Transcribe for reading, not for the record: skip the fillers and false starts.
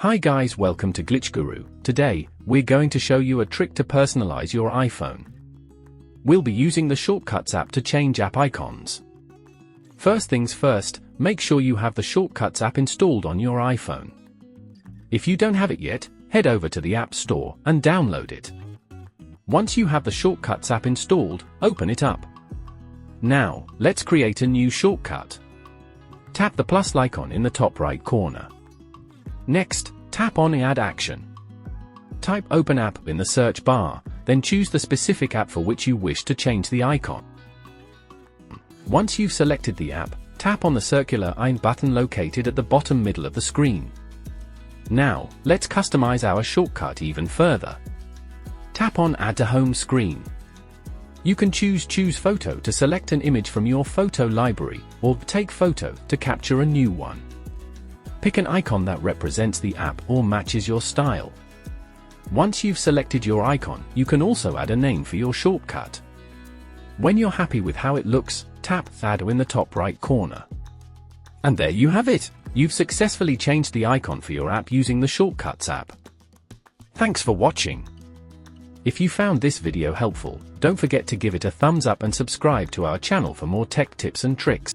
Hi guys, welcome to Glitch Guru. Today, we're going to show you a trick to personalize your iPhone. We'll be using the Shortcuts app to change app icons. First things first, make sure you have the Shortcuts app installed on your iPhone. If you don't have it yet, head over to the App Store and download it. Once you have the Shortcuts app installed, open it up. Now, let's create a new shortcut. Tap the plus icon in the top right corner. Next, tap on Add Action. Type Open App in the search bar, then choose the specific app for which you wish to change the icon. Once you've selected the app, tap on the circular eye button located at the bottom middle of the screen. Now, let's customize our shortcut even further. Tap on Add to Home Screen. You can choose Photo to select an image from your photo library, or Take Photo to capture a new one. Pick an icon that represents the app or matches your style. Once you've selected your icon, you can also add a name for your shortcut. When you're happy with how it looks, tap Add in the top right corner. And there you have it! You've successfully changed the icon for your app using the Shortcuts app. Thanks for watching. If you found this video helpful, don't forget to give it a thumbs up and subscribe to our channel for more tech tips and tricks.